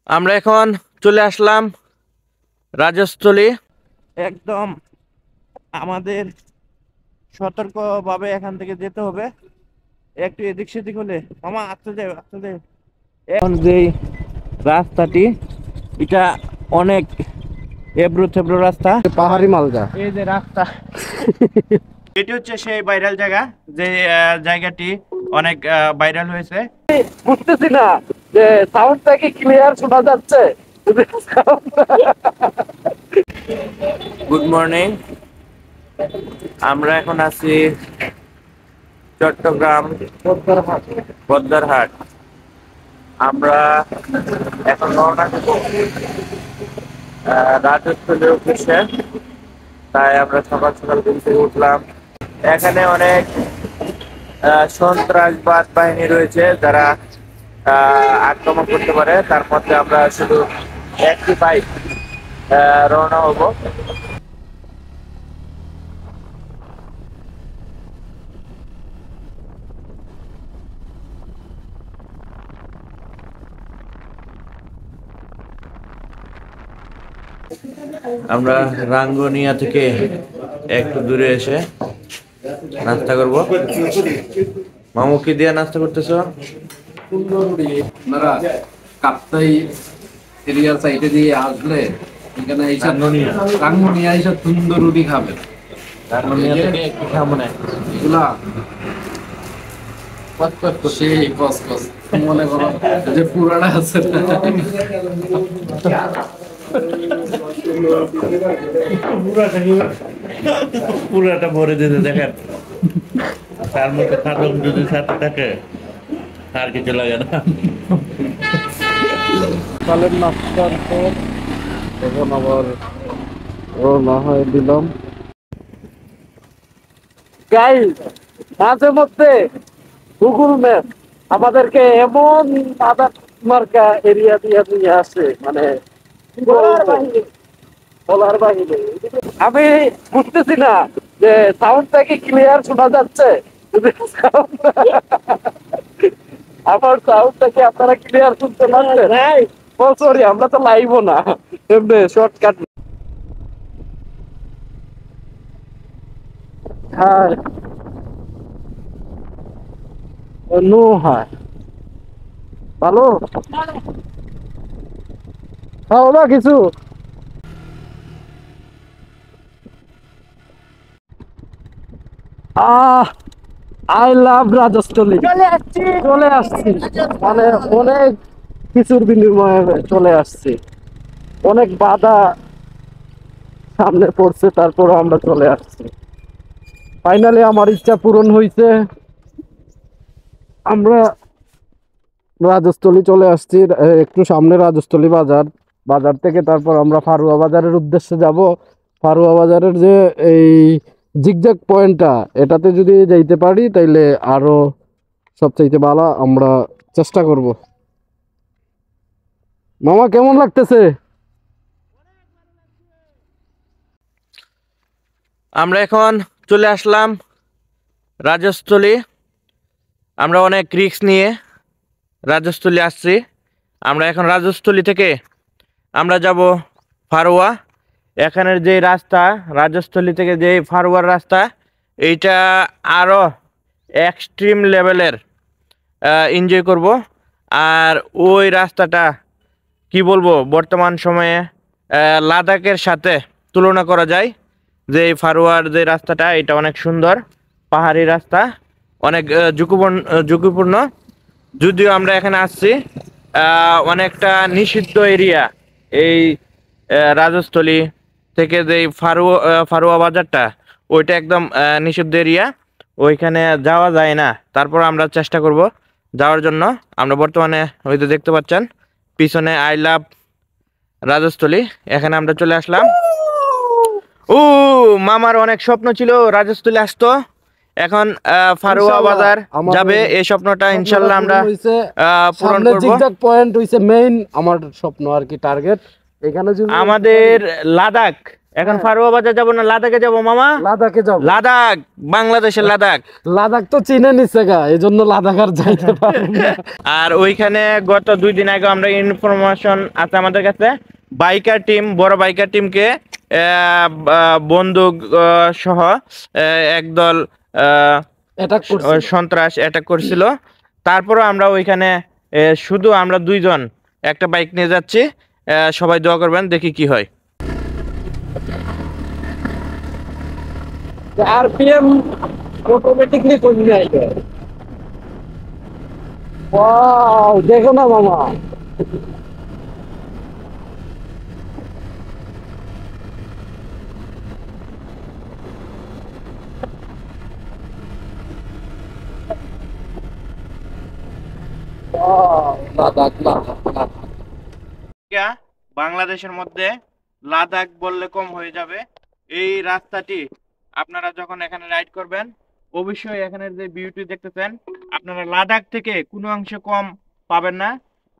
আমরা এখন চলে আসলাম রাজস্থলী। একদম আমাদের সতর্কভাবে এখান থেকে যেতে হবে। একটু এদিক সেদিক হলে মামা আসতে যাবে আসতে যাবে। এখন যে রাস্তাটি এটা অনেক এবড়ো থেবড়ো রাস্তা, পাহাড়ি মালদা। এই যে রাস্তা এটি হচ্ছে সেই ভাইরাল জায়গা, যে জায়গাটি অনেক ভাইরাল হয়েছে। বুঝতেছি না যে সাউন্ডটা কি ক্লিয়ার শোনা যাচ্ছে। গুড মর্নিং, আমরা এখন আছি চট্টগ্রাম পদ্মারহাট। আমরা এখন রওনা দেব রাজস্থলীর উদ্দেশ্যে। তাই আমরা সকাল সকাল ঘুম থেকে উঠলাম। এখানে অনেক সন্ত্রাসবাদ বাহিনী রয়েছে যারা আক্রমণ করতে পারে। তার মধ্যে আমরা শুধু একটি বাইক রওনা হব। আমরা রাঙ্গুনিয়া থেকে একটু দূরে এসে নাস্তা করব। মামু কি দিয়ে নাস্তা করতেছো? আপনারা কাপ্তাই এরিয়ার সাইডে দিয়ে আসলে এখানে এইসব রাঙ্গুনিয়া এইসব সুন্দর রুটি খাবেন। রাঙ্গুনিয়া থেকে একটু সামনে এগুলা সেই কস কস মনে করো যে পুরাটা আছে না, পুরাটা ভরে দিতে দেখেন। তার মধ্যে খাদক যদি সাথে থাকে আর কিছু লাগে না। সকালের নাস্তার পর এখন আবার রওনা হয়ে দিলাম। গাইস, মাঝে মধ্যে গুগল ম্যাপ আমাদেরকে এমন আদা মার্কা এরিয়া দিয়ে নিয়ে আসে, মানে বলার বাহিরে। আমি বুঝতেছি না যে সাউন্ডটা কি ক্লিয়ার শোনা যাচ্ছে। আমার সাউন্ডটা কি আপনারা ক্লিয়ার শুনতে পাচ্ছেন? ও সরি, আমরা তো লাইভও না, এমনি শর্টকাট। হ্যাঁ, নো, হ্যাঁ ভালো খাও না কিছু। I love Rajasthali. চলে আসছি, মানে অনেক কিছুর বিনিময়ে চলে আসছি। অনেক বাধা সামনে পড়ছে, তারপর আমরা চলে আসছি। ফাইনালি আমার ইচ্ছা পূরণ হয়েছে। আমরা রাজস্থলী চলে আসছি। একটু সামনে রাজস্থলী বাজার, বাজার থেকে তারপর আমরা ফারুয়া বাজারের উদ্দেশ্যে যাব। ফারুয়া বাজারের যে এই জিগজ্যাগ পয়েন্টটা, এটাতে যদি যাইতে পারি তাইলে আরো সবচাইতে ভালো। আমরা চেষ্টা করব। মামা কেমন লাগতেছে? আমরা এখন চলে আসলাম রাজস্থলী। আমরা অনেক রিস্ক নিয়ে রাজস্থলী আসছি। আমরা এখন রাজস্থলী থেকে আমরা যাব ফারুয়া। এখানের যে রাস্তা, রাজস্থলী থেকে যে ফারুয়ার রাস্তা, এইটা আরও এক্সট্রিম লেভেলের এনজয় করব। আর ওই রাস্তাটা কি বলবো, বর্তমান সময়ে লাদাখের সাথে তুলনা করা যায়। যে এই ফারুয়ার যে রাস্তাটা, এটা অনেক সুন্দর পাহাড়ি রাস্তা, অনেক ঝুঁকিপূর্ণ। যদিও আমরা এখানে আসছি অনেকটা নিষিদ্ধ এরিয়া। এই রাজস্থলী থেকে যে ফারুয়া বাজারটা, ওইটা একদম নিষিদ্ধ এরিয়া, ওইখানে যাওয়া যায় না। তারপর আমরা চেষ্টা করব যাওয়ার জন্য। আমরা বর্তমানে হয়তো দেখতে পাচ্ছেন পিছনে আই লাভ রাজস্থলী, এখানে আমরা চলে আসলাম। ও মামার অনেক স্বপ্ন ছিল রাজস্থলী আসতো, এখন ফারুয়া বাজার যাবে। এই স্বপ্নটা ইনশাল্লাহ আমরা পূরণ করব। জিগজ্যাগ পয়েন্ট হইছে মেইন আমার স্বপ্ন আর কি, টার্গেট। এখানে যদি আমাদের লাদাখ এখন ফারুয়া বাজার যাবো না লাদাখে যাবো মামা? লাদাখে যাব। লাদাখ, বাংলাদেশের লাদাখ। লাদাখ তো চিনে নিচ্ছে গা, এই জন্য লাদাখ আর যাইতে পারবো না। আর ওইখানে গত 2 দিন আগে আমরা ইনফরমেশন আছে আমাদের কাছে, বাইকার টিম, বড় বাইকার টিমকে বন্দুক সহ একদল অ্যাটাক করছে। সন্ত্রাস অ্যাটাক করছিল। তারপরও আমরা ওইখানে শুধু আমরা 2 জন একটা বাইক নিয়ে যাচ্ছি। সবাই দোয়া করবেন, দেখি কি হয়। আরপিএম অটোমেটিকলি কমে যাবে। ওয়াও, দেখো না মামা, বাংলাদেশের মধ্যে লাদাখ বললে কম হয়ে যাবে। এই রাস্তাটি আপনারা যখন এখানে রাইড করবেন, অবশ্যই এখানের যে বিউটি দেখতেছেন আপনারা লাদাখ থেকে কোনো অংশে কম পাবেন না।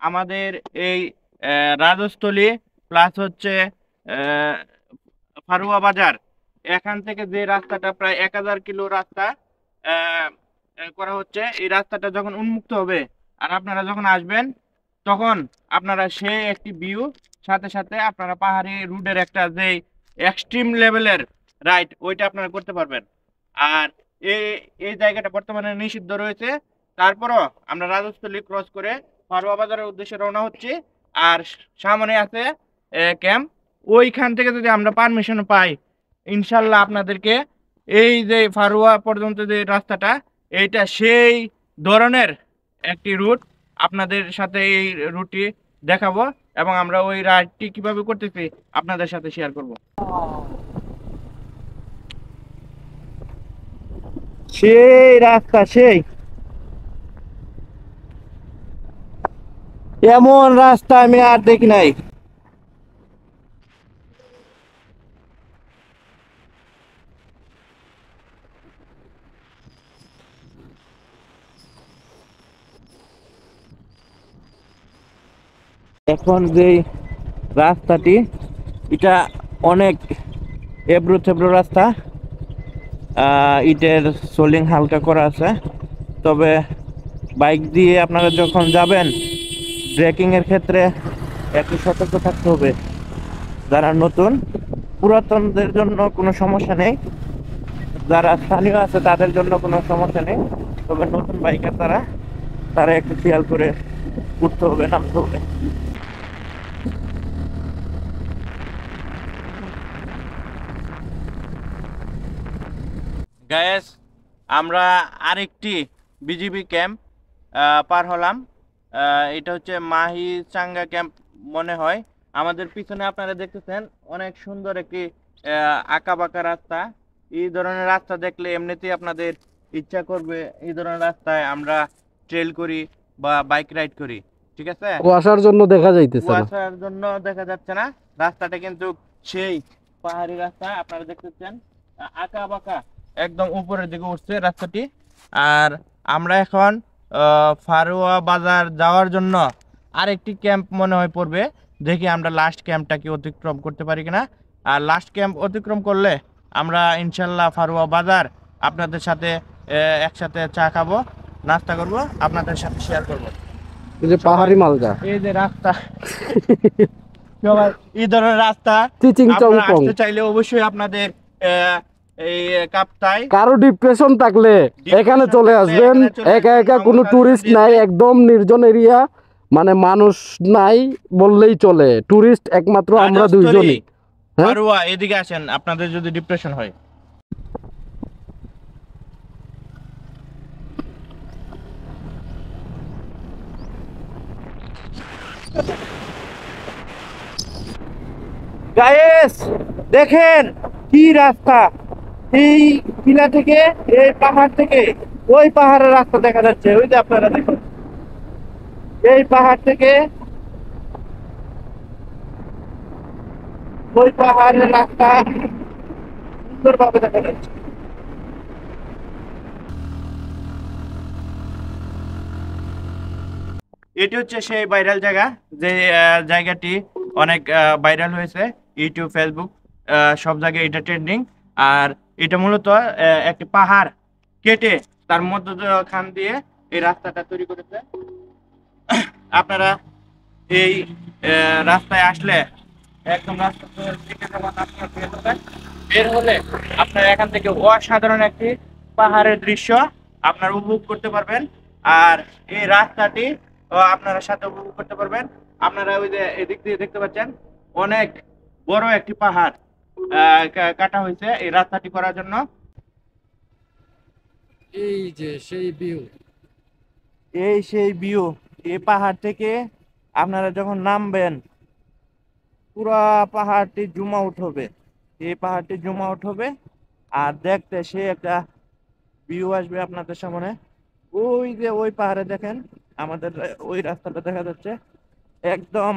আমাদের এই রাজস্থলী প্লাস হচ্ছে ফারুয়া বাজার, এখান থেকে যে রাস্তাটা প্রায় 1000 কিলো রাস্তা করা হচ্ছে, এই রাস্তাটা যখন উন্মুক্ত হবে আর আপনারা যখন আসবেন, তখন আপনারা সেই একটি ভিউ, সাথে সাথে আপনারা পাহাড়ি রুটের একটা যে এক্সট্রিম লেভেলের রাইড, ওইটা আপনারা করতে পারবেন। আর এই এই জায়গাটা বর্তমানে নিষিদ্ধ রয়েছে। তারপরও আমরা রাজস্থলী ক্রস করে ফারুয়া বাজারের উদ্দেশ্যে রওনা হচ্ছি। আর সামনে আছে ক্যাম্প, ওইখান থেকে যদি আমরা পারমিশন পাই, ইনশাল্লাহ আপনাদেরকে এই যে ফারুয়া পর্যন্ত যে রাস্তাটা, এইটা সেই ধরনের একটি রুট, আপনাদের সাথে এই রুটটি দেখাবো এবং আমরা ওই রাইডটি কিভাবে করতেছি আপনাদের সাথে শেয়ার করব। সেই রাস্তা, সেই এমন রাস্তা আমি আর দেখি নাই। এখন যে রাস্তাটি, এটা অনেক এবড়ো থেবড়ো রাস্তা, ইটের সোলিং হালকা করা আছে। তবে বাইক দিয়ে আপনারা যখন যাবেন, ব্রেকিং এর ক্ষেত্রে একটু সতর্ক থাকতে হবে। যারা নতুন, পুরাতনদের জন্য কোনো সমস্যা নেই, যারা স্থানীয় আছে তাদের জন্য কোনো সমস্যা নেই। তবে নতুন বাইকার তারা একটু খেয়াল করে উঠতে হবে, নামতে হবে। গায়েস, আমরা আরেকটি বিজিবি ক্যাম্প পার হলাম। এটা হচ্ছে মাহি চাঙ্গা ক্যাম্প মনে হয়। আমাদের পিছনে আপনারা দেখতেছেন অনেক সুন্দর একটি আঁকা বাঁকা রাস্তা। এই ধরনের রাস্তা দেখলে এমনিতেই আপনাদের ইচ্ছা করবে এই ধরনের রাস্তায় আমরা ট্রেল করি বা বাইক রাইড করি। ঠিক আছে, কুয়াশার জন্য দেখা যাইতেছে না, কুয়াশার জন্য দেখা যাচ্ছে না। রাস্তাটা কিন্তু সেই পাহাড়ি রাস্তা, আপনারা দেখতেছেন আঁকা বাঁকা, একদম উপরের দিকে উঠছে রাস্তাটি। আর আমরা এখন ফারুয়া বাজার যাওয়ার জন্য আরেকটি ক্যাম্প মনে হয় পড়বে। দেখি আমরা লাস্ট ক্যাম্পটা কি অতিক্রম করতে পারি কিনা। আর লাস্ট ক্যাম্প অতিক্রম করলে আমরা ইনশাল্লাহ ফারুয়া বাজার আপনাদের সাথে একসাথে চা খাবো, নাস্তা করব, আপনাদের সাথে শেয়ার করব। এই যে পাহাড়ি মালগা, এই যে রাস্তা, সবাই এই ধরনের রাস্তা চিচিং আপনারা চংপং। আসতে চাইলে অবশ্যই আপনাদের এই কাপ্তাই, কারো ডিপ্রেশন থাকলে এখানে চলে আসবেন। একা একা কোনো টুরিস্ট নাই, একদম নির্জন এরিয়া, মানে মানুষ নাই বললেই চলে। টুরিস্ট একমাত্র আমরা দুইজনই। ফারুয়া, এদিকে আসেন আপনাদের যদি ডিপ্রেশন হয়। গায়েস, দেখেন কি রাস্তা! এই টিলা থেকে, এই পাহাড় থেকে ওই পাহাড়ের রাস্তা দেখা যাচ্ছে। ওই যে আপনারা দেখুন, এই পাহাড় থেকে ওই পাহাড়ের রাস্তা সুন্দরভাবে দেখা যাচ্ছে। এটি হচ্ছে সেই ভাইরাল জায়গা, যে জায়গাটি অনেক ভাইরাল হয়েছে ইউটিউব, ফেসবুক সব জায়গায় এটা ট্রেন্ডিং। আর এটা মূলত একটি পাহাড় কেটে তার মধ্য খান দিয়ে এই রাস্তাটা তৈরি করেছে। আপনারা এই রাস্তায় আসলে একদম রাস্তা থেকে যখন আপনারা বের হলে আপনারা এখান থেকে অসাধারণ একটি পাহাড়ের দৃশ্য আপনারা উপভোগ করতে পারবেন। আর এই রাস্তাটি আপনারা সাথে উপভোগ করতে পারবেন। আপনারা ওই যে এদিক দিয়ে দেখতে পাচ্ছেন অনেক বড় একটি পাহাড় কাটা হয়েছে এই রাস্তাটি করার জন্য। এই যে সেই ভিউ। এই সেই ভিউ, এই পাহাড় থেকে আপনারা যখন নামবেন পুরা পাহাড়টি জুম আউট হবে, এই পাহাড়টি জুম আউট হবে আর দেখতে সে একটা ভিউ আসবে আপনাদের সামনে। ওই যে ওই পাহাড়ে দেখেন আমাদের ওই রাস্তাটা দেখা যাচ্ছে। একদম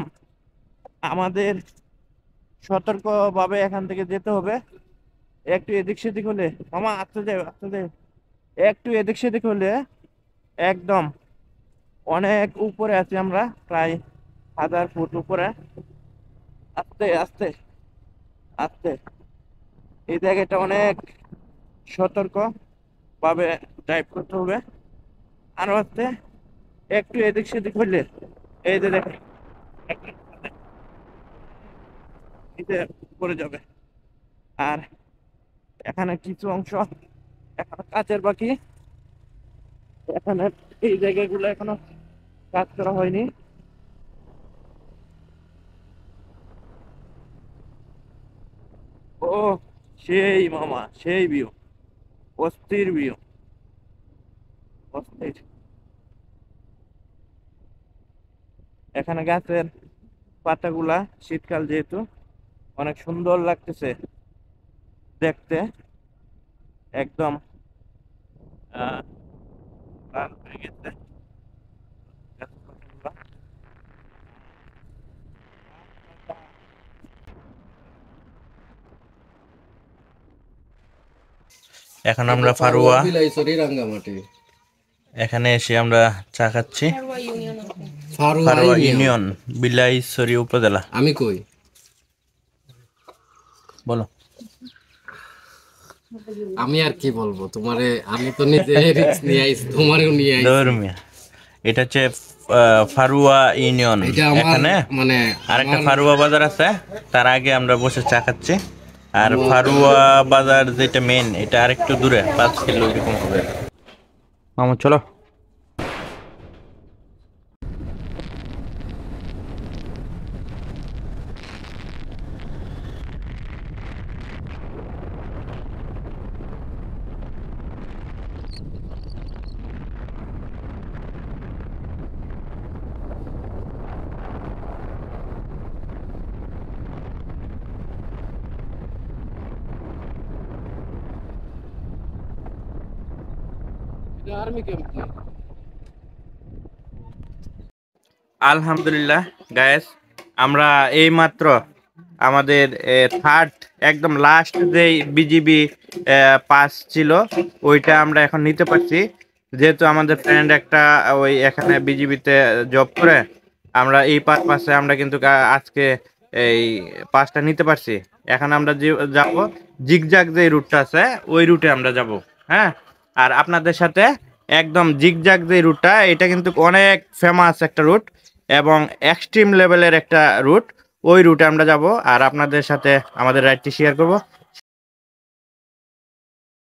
আমাদের সতর্কভাবে এখান থেকে যেতে হবে। একটু এদিক সেদিক হলে মামা আস্তে যাও আস্তে যাও, একটু এদিক সেদিক হলে একদম অনেক উপরে আছি আমরা, প্রায় 1000 ফুট উপরে। আস্তে আস্তে আস্তে এই জায়গাটা অনেক সতর্ক ভাবে ড্রাইভ করতে হবে। আরো আস্তে একটু এদিক সেদিক হইলে এই যে দেখেন পড়ে যাবে। আর এখানে কিছু অংশ এখনো কাজের বাকি, এখানে এই জায়গাগুলো এখনো কাজ করা হয়নি। ও সেই মামা সেই ভিউ, অস্থির ভিউ, অস্থির। এখানে গাছের পাতাগুলা শীতকাল যেহেতু অনেক সুন্দর লাগতেছে দেখতে, একদম লাল হয়ে গেছে গাছের পাতাগুলা। এখন আমরা ফারুয়া বিলাইছড়ি রাঙ্গামাটি। এখানে এসে আমরা চা খাচ্ছি। ফারুয়া ফারুয়া ইউনিয়ন। ইউনিয়ন বিলাইছড়ি উপজেলা। আমি কই? বলো। আমি আর কি বলবো তোমারে, আমি তো নিজে রিস্ক নিয়ে আইছি, তোমারেও নিয়ে আইছি। ধর্মিয়া এটা হচ্ছে ফারুয়া ইউনিয়ন। এটা আমার এখানে মানে আরেকটা ফারুয়া বাজার আছে, তার আগে আমরা বসে চা খাচ্ছি। আর ফারুয়া বাজার যেটা মেন এটা আরেকটু দূরে 5 কিলো এরকম হবে। মামা চলো। Army camp. আলহামদুলিল্লাহ গায়েস, আমরা এই মাত্র আমাদের থার্ড একদম লাস্ট যেই বিজিবি পাস ছিল ওইটা আমরা এখন নিতে পারছি। যেহেতু আমাদের ফ্রেন্ড একটা ওই এখানে বিজিবিতে জব করে, আমরা এই পাসে আমরা কিন্তু আজকে এই পাসটা নিতে পারছি। এখন আমরা যাব জিগজাগ যে রুটটা আছে ওই রুটে আমরা যাব। হ্যাঁ, আর আপনাদের সাথে একদম জিগজাগ যে রুটটা এটা কিন্তু অনেক ফেমাস একটা রুট এবং এক্সট্রিম লেভেলের একটা রুট, ওই রুটে আমরা যাব আর আপনাদের সাথে আমাদের রাইডটি শেয়ার করব।